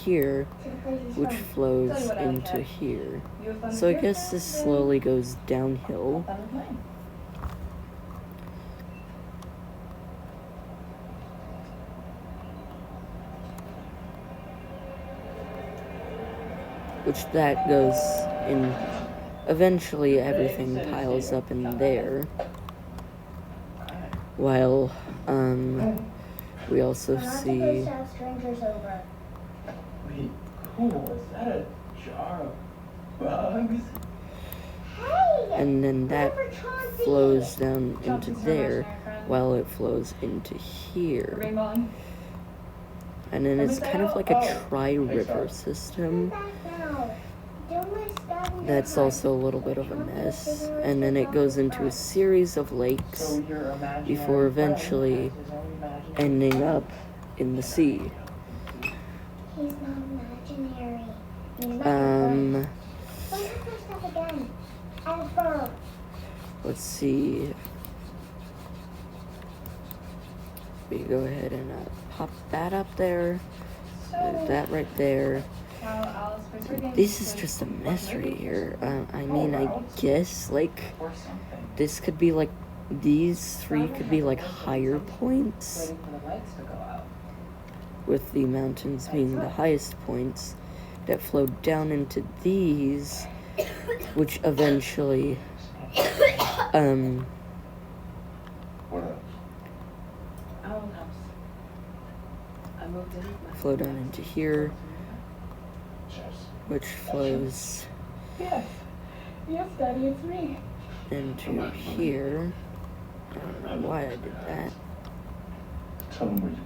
here, which flows into here. So I guess this slowly goes downhill. Which that goes in, eventually everything piles up in there. While, we also see... Wait, cool, is that a jar of bugs? And then that flows down into there, while it flows into here. And then it's kind of like a tri-river system. That's also a little bit of a mess. And then it goes into a series of lakes before eventually ending up in the sea. He's not imaginary. Let's see. We go ahead and pop that up there. Put that right there. This is just a mess right here. I mean, I guess, like, this could be, like, these three could be, like, higher points, with the mountains being the highest points that flow down into these, which eventually, flow down into here, which flows Yes, Daddy, it's me. into here. I don't know why I did that. Tell them where you went.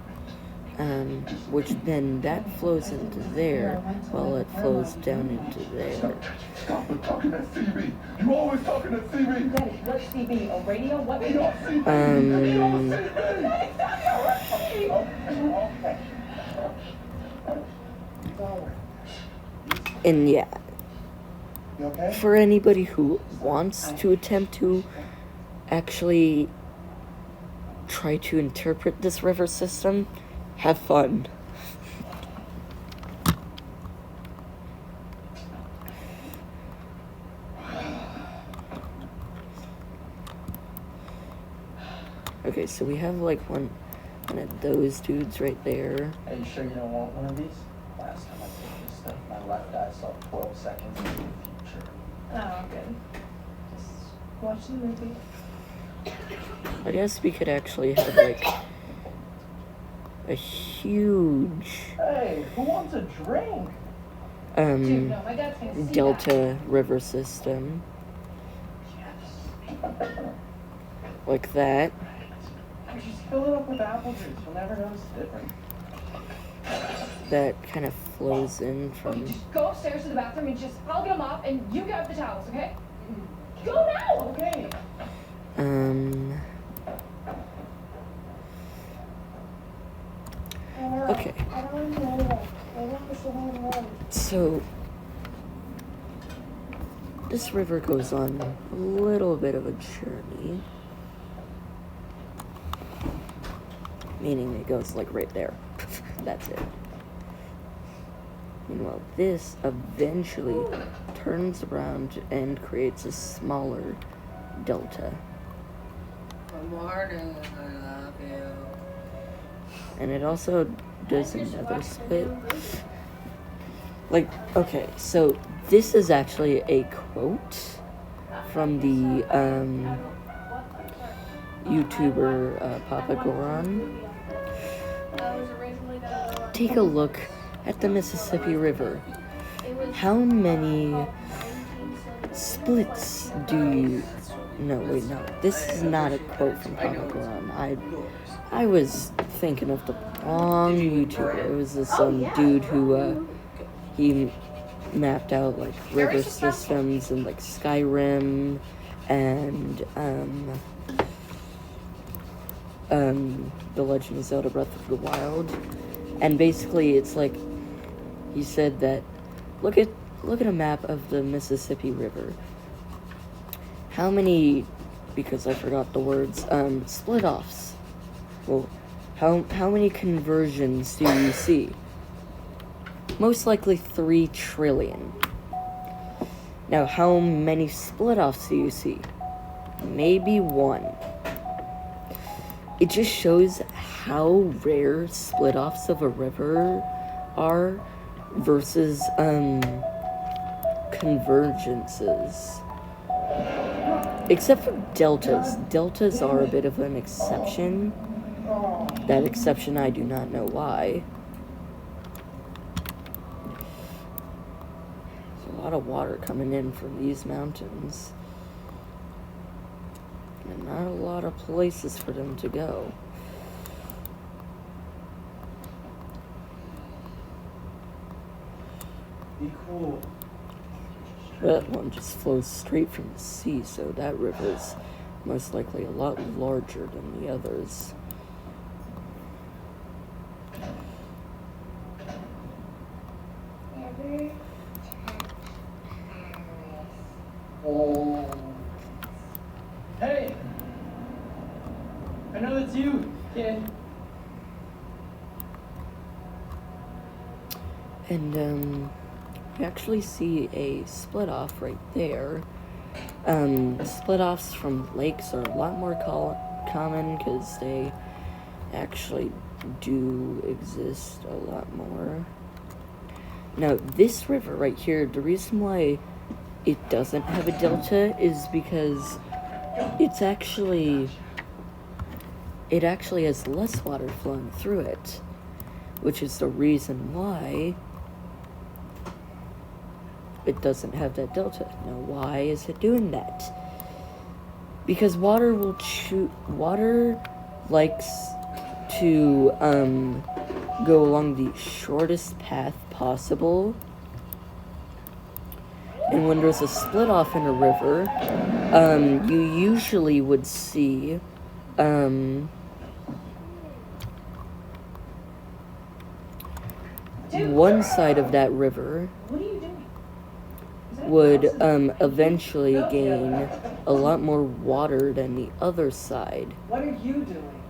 Which then that flows into there, while it flows down into there. Stop talking at CB. You always talking at CB. Daddy, what's CB? A radio? What? You don't see me. You don't see me. Okay. And yeah, You okay? for anybody who wants to attempt to actually try to interpret this river system, have fun. Okay, so we have like one of those dudes right there. Are you sure you don't want one of these? Last time I took this stuff, my left eye saw 12 seconds into the future. Oh, I'm good. Just watch the movie. I guess we could actually have like a huge Hey, who wants a drink? Dude, no, my dad's gonna see delta river system like that. Just fill it up with apple juice. You'll never notice the difference. That kind of flows in Okay, from just go upstairs to the bathroom and I'll get them off and you get up the towels, okay? Go now! Okay. Okay. So this river goes on a little bit of a journey. Meaning it goes like right there. That's it. Meanwhile, this eventually turns around and creates a smaller delta. Martin, I love you. And it also does another split. Like, okay, so this is actually a quote from the YouTuber Papa Goron. Take a look at the Mississippi River. How many splits do you... No, wait, no. This is not a quote from Papa Goron. I was thinking of the wrong YouTuber. It was this dude who, he mapped out, like, river systems and, like, Skyrim and, The Legend of Zelda Breath of the Wild. And basically, it's like, he said that, look at a map of the Mississippi River. How many, because I forgot the words, split-offs? Well, how many conversions do you see? Most likely 3 trillion. Now, how many split-offs do you see? Maybe 1. It just shows how rare split-offs of a river are versus convergences. Except for deltas. Deltas are a bit of an exception. That exception, I do not know why. There's a lot of water coming in from these mountains. And not a lot of places for them to go. Be cool. That one just flows straight from the sea, so that river is most likely a lot larger than the others. Never Oh. Hey! I know that's you, kid. And, you actually see a split-off right there. Split-offs from lakes are a lot more common because they actually do exist a lot more. Now, this river right here, the reason why it doesn't have a delta is because it actually has less water flowing through it, which is the reason why it doesn't have that delta. Now, why is it doing that? Because water likes to go along the shortest path possible. And when there's a split off in a river, you usually would see one side of that river What are you doing? would eventually gain a lot more water than the other side What are you doing?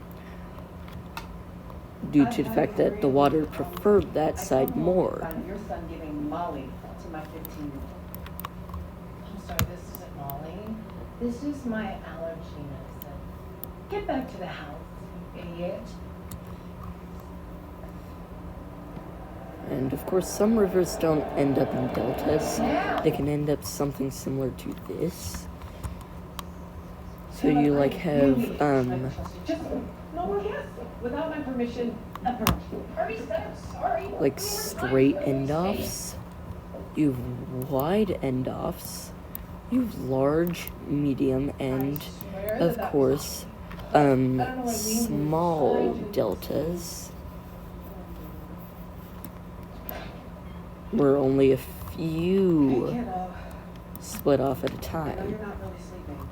due to the fact that the water preferred that side more. Found your son giving Molly to my 15-year-old. I'm sorry, this isn't Molly. This is my allergy medicine. Get back to the house, you idiot. And of course, some rivers don't end up in deltas. They can end up something similar to this. So you like have Just no more guests without my permission ever. Already said I'm sorry. like straight end-offs. You have wide end-offs. You have large, medium, and of course, small deltas. Where only a few Kiddo, split off at a I know time. you're not really sleeping.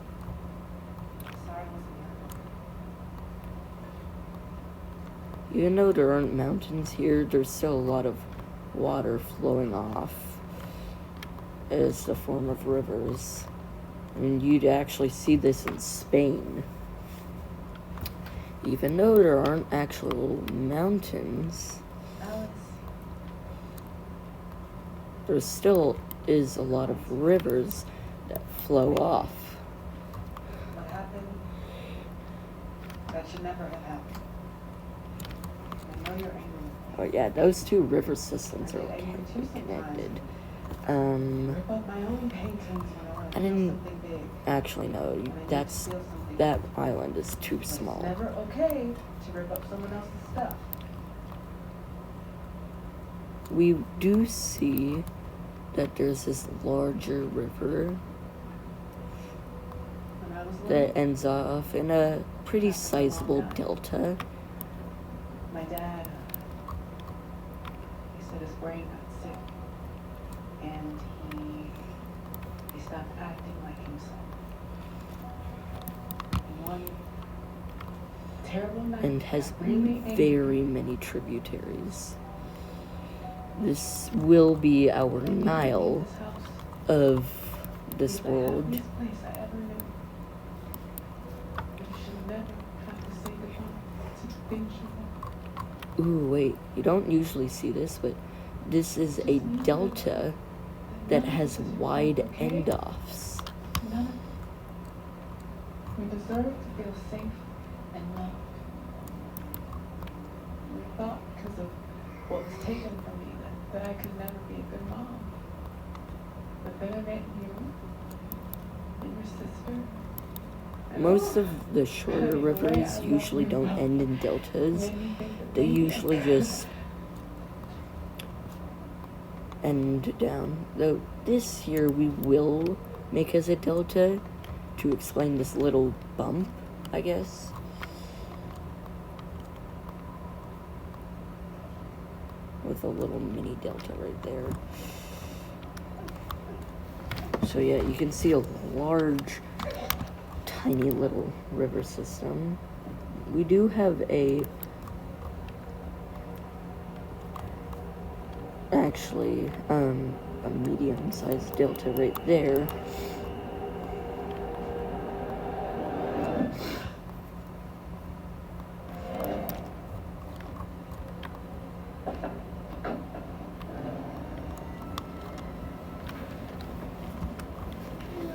Sorry, I wasn't here. Even though there aren't mountains here, there's still a lot of water flowing off as the form of rivers. And you'd actually see this in Spain. Even though there aren't actual mountains, Alex, there still is a lot of rivers that flow off. what happened? That should never have happened. I know you're angry with me. But yeah, those two river systems are I get angry too connected. sometimes. Rip up my own paintings when I want I to didn't feel something big. actually know. When I need to That's feel something that big. island is too But small. It's never okay to rip up someone else's stuff. We do see that there's this larger river When I was little, that ends off in a pretty sizable delta. my dad, he said his brain got sick, and he stopped acting like himself. And one terrible night, And has got really angry. very many tributaries. This will be our And he Nile leave this house. of this He's the world. happiest place I ever knew. You should never have to say goodbye to the things you love. Ooh, wait, you don't usually see this, but this is a delta that has wide end-offs. None of we deserve to feel safe and loved. We thought because of what was taken from me that I could never be a good mom. But then I met you and your sister. Most of the shorter rivers usually don't end in deltas. They usually just end down. Though this here we will make as a delta to explain this little bump, I guess. With a little mini delta right there. So yeah, you can see a large, tiny little river system. We do have a medium-sized delta right there.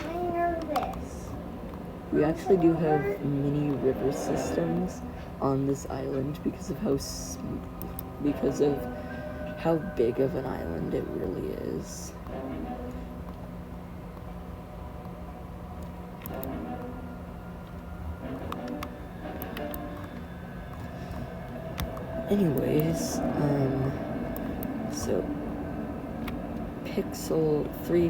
I'm nervous. We actually do have mini river systems on this island because of how big of an island it really is. Anyways, so pixel 343.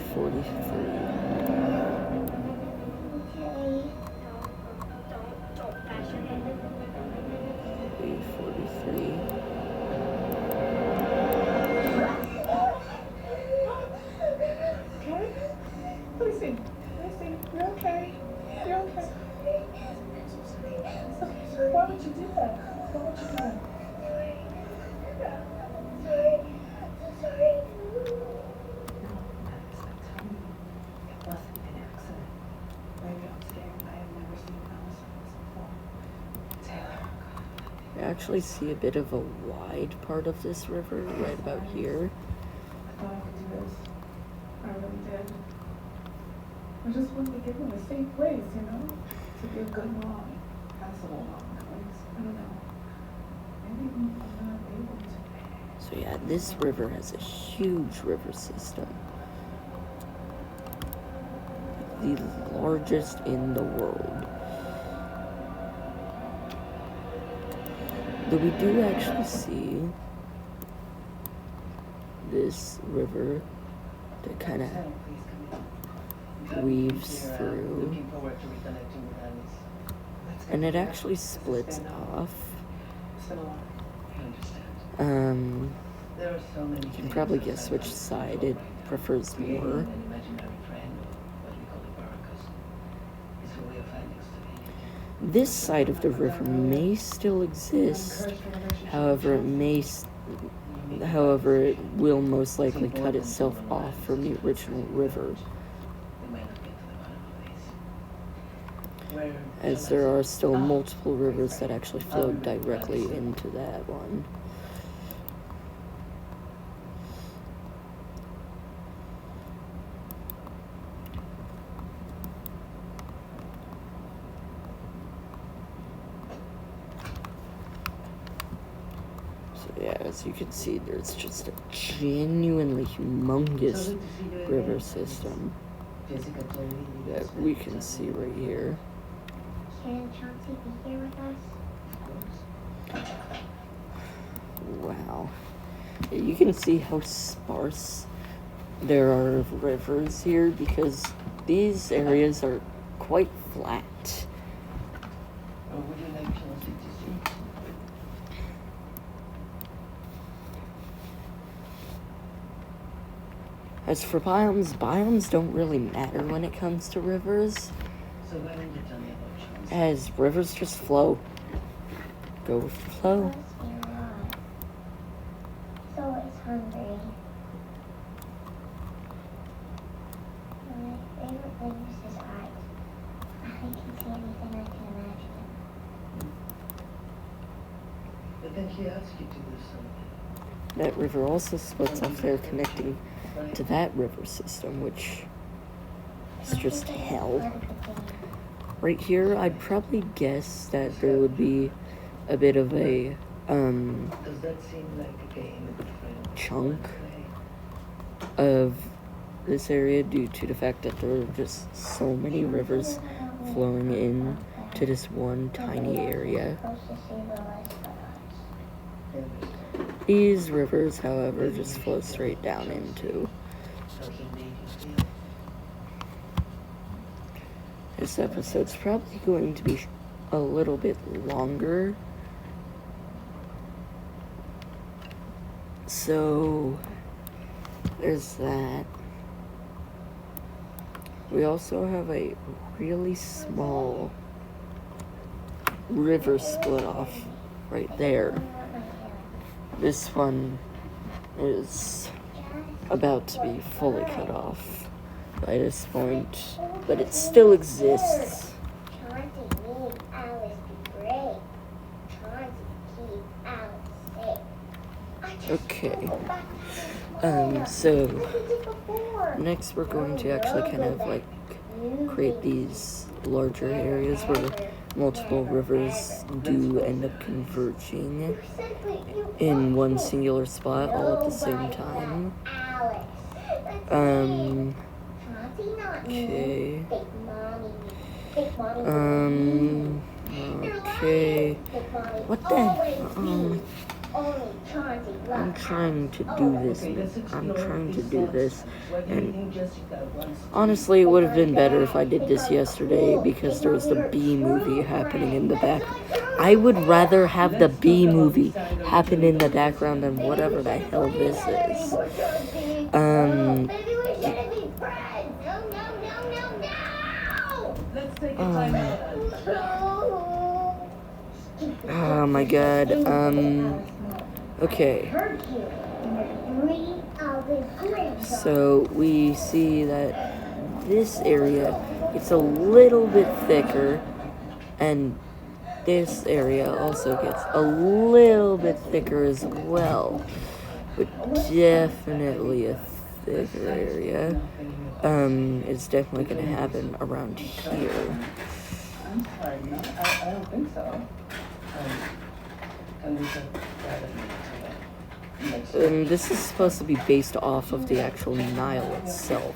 Okay. Don't bash your head. 343. Okay? Lucy, you're okay. You're okay. Why would you do that? Why would you do that? Sorry. Sorry. No, Max, I'm telling you, it wasn't an accident. Maybe I'm scared. I have never seen Alice like this before. Taylor, We actually see a bit of a wide part of this river right about here. I thought I could do this. I really did. I just wanted to give him a safe place, you know? To be a good mom. Passable mom, at least. I don't know. Maybe I'm not able to. So yeah, this river has a huge river system. The largest in the world. Though we do actually see this river that kind of Sam, please come in. weaves We're, through, looking forward to reconnecting with Alice. Let's get and it together. actually splits off. It's been a lot. I understand. There are so many You can things probably outside guess our which control side right it now. prefers Creating more. an imaginary friend, or what we call a barracus, is a way of finding stability. This side of the river may still exist, however, it will most likely cut itself off from the original river, We might not get to the bottom of this. as there are still multiple rivers that actually flow directly into that one. So yeah, as you can see, there's just a genuinely humongous river system Jessica told me you guys that we spent can some see right here. Can Chauncey be here with us? Of course. Wow. You can see how sparse there are of rivers here because these areas are quite flat. Or would you like Chelsea to see? As for biomes don't really matter when it comes to rivers, So why don't you tell me about Chelsea? as rivers just flow. Go with the flow. Must be a lot. He's always hungry. My favorite thing is his eyes. I can see anything I can imagine. But then he asked you to do something. that river also splits off there, connecting to that river system, which is just hell. Right here, I'd probably guess that there would be a bit of a Does that seem like a game of friends? chunk of this area due to the fact that there are just so many rivers flowing in to this one tiny area. These rivers, however, just flow straight down into. How he made you feel? This episode's probably going to be a little bit longer. So, there's that. We also have a really small river split off right there. This one is about to be fully cut off by this point, but it still exists. Okay. So next we're going to actually kind of like create these larger areas where multiple rivers do end up converging in one singular spot all at the same time. Okay. Okay. What the? I'm trying to do this. And honestly, it would have been better if I did this yesterday because there was the B movie happening in the back. I would rather have the B movie happen in the background than whatever the hell this is. Oh my god. Okay. So we see that this area, it's a little bit thicker, and this area also gets a little bit thicker as well, but definitely a thicker area. It's definitely going to happen around here. I'm sorry, no, I don't think so. And we could this is supposed to be based off of the actual Nile itself.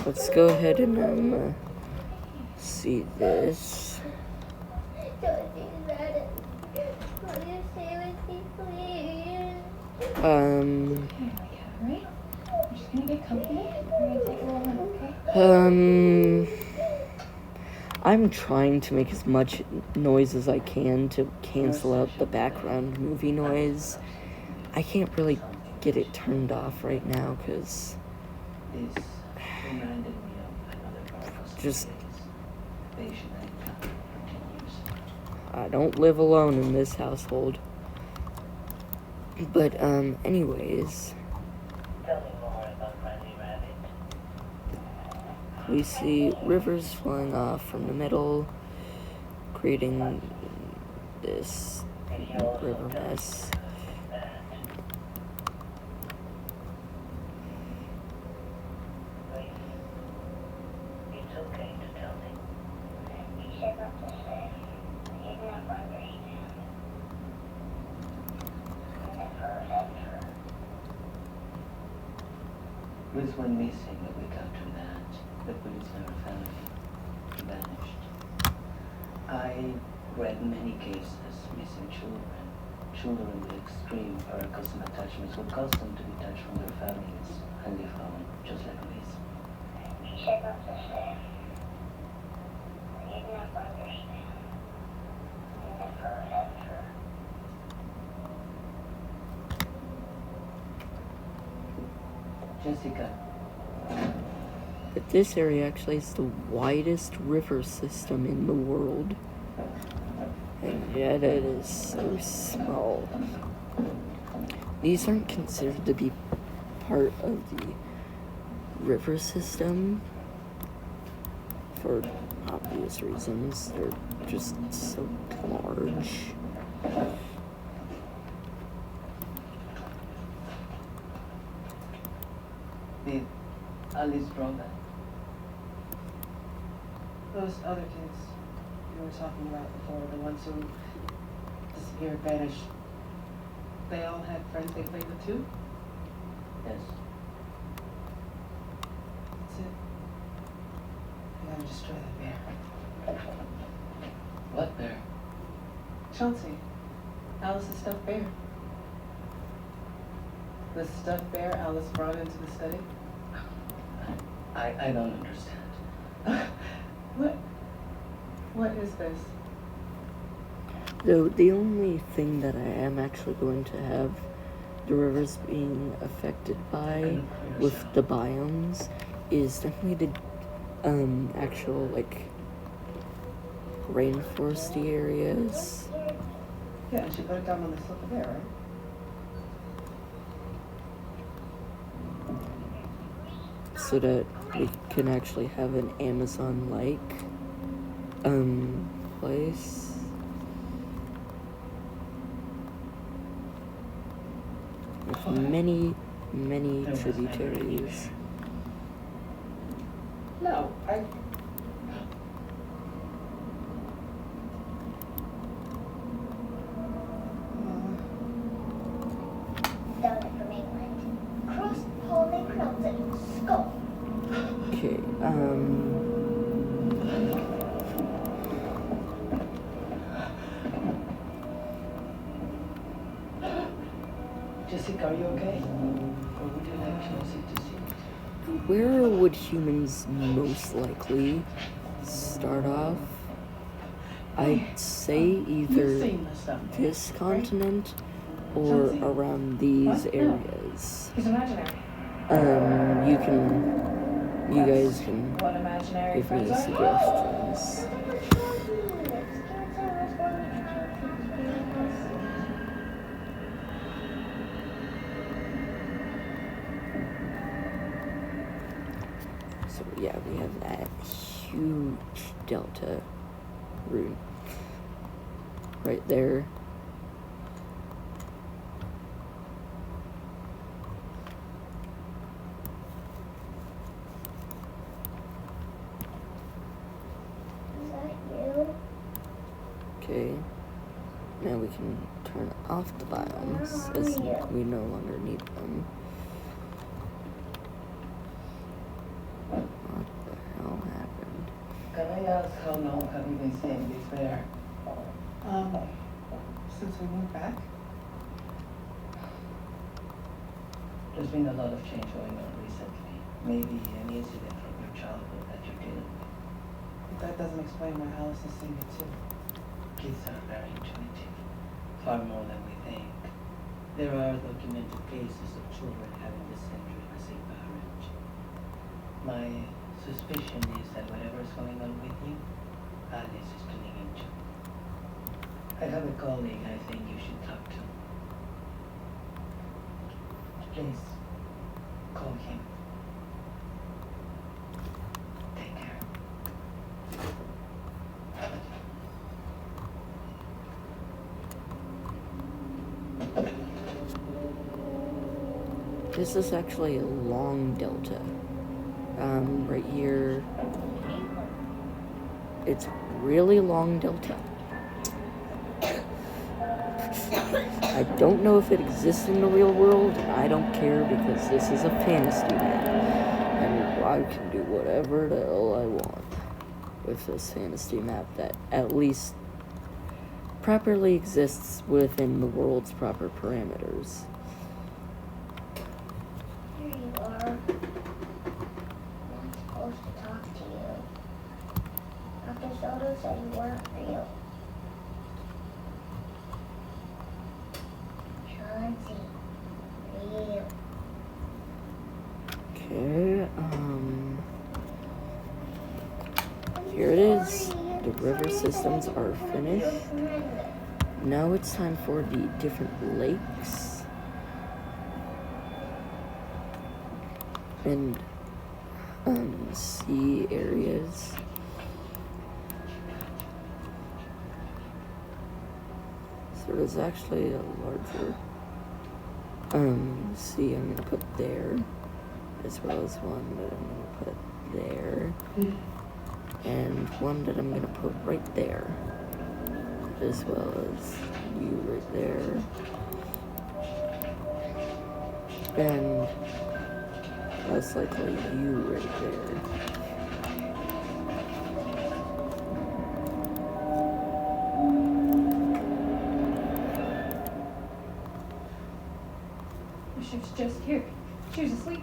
Let's go ahead and see this. Just gonna get comfy. We're gonna take a little minute, okay? I'm trying to make as much noise as I can to cancel out the background movie noise. I can't really get it turned off right now because This reminded me of another part of just continues. I don't live alone in this household. But anyways, we see rivers flowing off from the middle, creating this river mess. Ruth went missing a week after that. The police never found him. He vanished. I read many cases missing children. Children with extreme paracosm attachments were accustomed to be detached from their families and leave home, just like Liz. He should not have said. He did not understand. He never left her. Jessica. But this area actually is the widest river system in the world. And yet it is so small. These aren't considered to be part of the river system for obvious reasons. They're just so large. Did Alice draw that? Those other kids you were talking about before, the ones who disappeared, vanished, they all had friends they played with too? Yes. That's it. I gotta destroy that bear. What bear? Chauncey, Alice's stuffed bear. The stuffed bear Alice brought into the study? I don't understand. What is this? The only thing that I am actually going to have the rivers being affected by with the biomes is definitely the actual like rainforesty areas. Yeah, and she put it down on the slip of there, right? So that we can actually have an Amazon-like place. With many tributaries. No, Down from England. Cross-polling crimson. Skull. Okay, Jessica, are you okay? Or would you like Chelsea to see it? where would humans most likely start off? I'd say You've either seen this stuff. this continent or Chelsea? around these What? No. areas. He's imaginary. You guys can What imaginary give me friends are? suggestions. So yeah, we have that huge delta rune right there. Is that you? Okay, now we can turn off the biomes as we no longer need them. What the hell happened? Can I ask how long have you been seeing this bear? Since we moved back? There's been a lot of change going on recently. Maybe an incident from your childhood that you're dealing with. But that doesn't explain why Alice is seeing it too. Kids are very intuitive, far more than we think. There are documented cases of children having the same dream as a parent. My suspicion is that whatever's going on with you, Alice is tuning into. I have a colleague I think you should talk to. Please, call him. Take care. This is actually a long delta. Right here, it's really long delta. I don't know if it exists in the real world, and I don't care because this is a fantasy map. And I can do whatever the hell I want with this fantasy map that at least properly exists within the world's proper parameters. Here you are. I'm supposed to talk to you. Dr. Soto said you weren't real. Chauncey. Real. Okay, here it is. The river systems are finished. Now it's time for the different lakes and sea areas. there was actually a larger, see, I'm gonna put there, as well as one that I'm gonna put there, and one that I'm gonna put right there, as well as you right there, and most likely you right there. She was just here. She was asleep.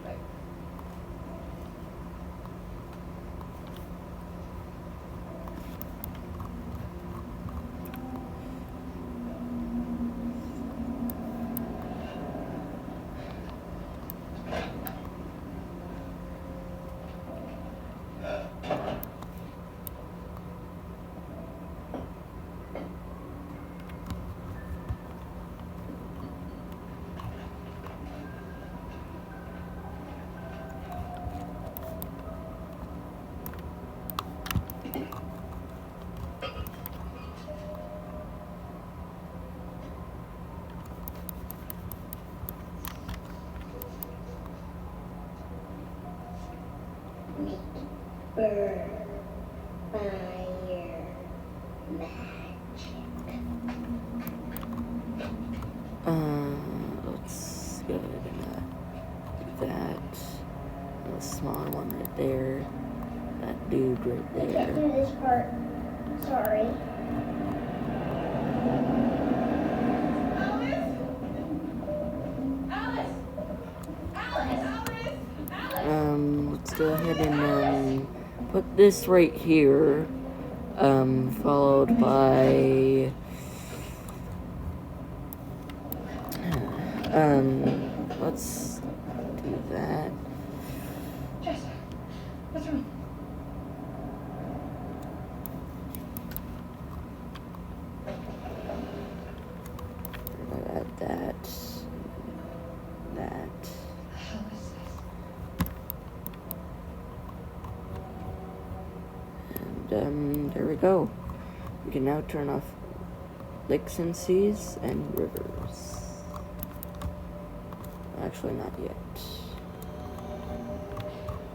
Burn fire magic. Let's go ahead and do that. A smaller one right there. That dude right I can't there. do this part. Sorry. Let's go ahead and put this right here. Followed by let's do that. Jess, what's wrong? Add that. That. How is this? And there we go. We can now turn off lakes and seas and rivers. Actually, not yet.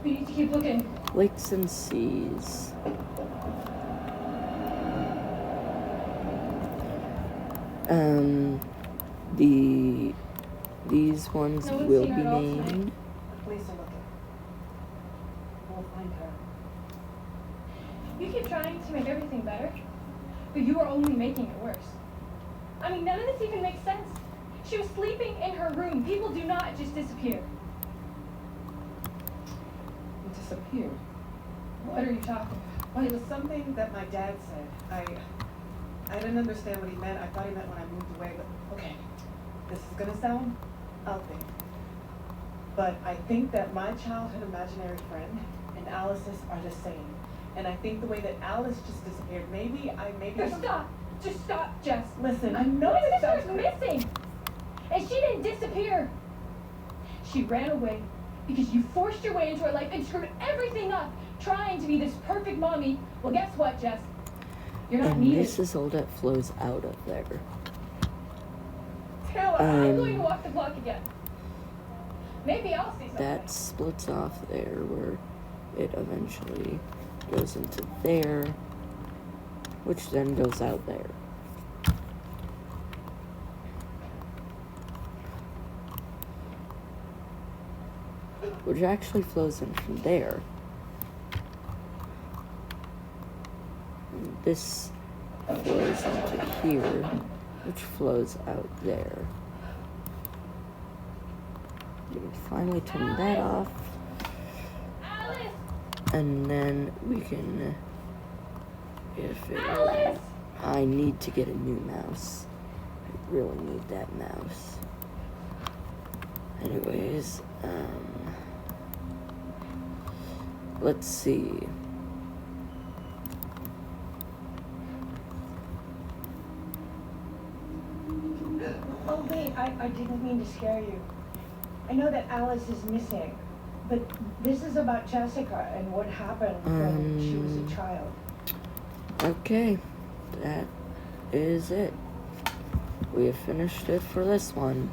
We need to keep looking. Lakes and seas. These ones No one's will seen be her at all tonight. named. The police are looking. We'll find her. You keep trying to make everything better, but you are only making it worse. I mean, none of this even makes sense. She was sleeping in her room. People do not just disappear. He disappeared. What are you talking about? Well, it was something that my dad said. I didn't understand what he meant. I thought he meant when I moved away, but okay. This is gonna sound out there. But I think that my childhood imaginary friend and Alice's are the same. And I think the way that Alice just disappeared, maybe. Just stop. Just stop, Jess. Listen, I know My it sister's sounds missing. And she didn't disappear. She ran away because you forced your way into her life and screwed everything up trying to be this perfect mommy. Well, guess what, Jess? You're not And needed. this is all that flows out of there. Taylor, I'm going to walk the block again. Maybe I'll see something. That splits off there where it eventually goes into there, which then goes out there. Which actually flows in from there. And this flows into here, which flows out there. We can finally turn that off. Alice! And then we can, if it will, Alice! I need to get a new mouse. I really need that mouse. Anyways, let's see. Oh wait, I didn't mean to scare you. I know that Alice is missing, but this is about Jessica and what happened when she was a child. Okay, that is it. we have finished it for this one.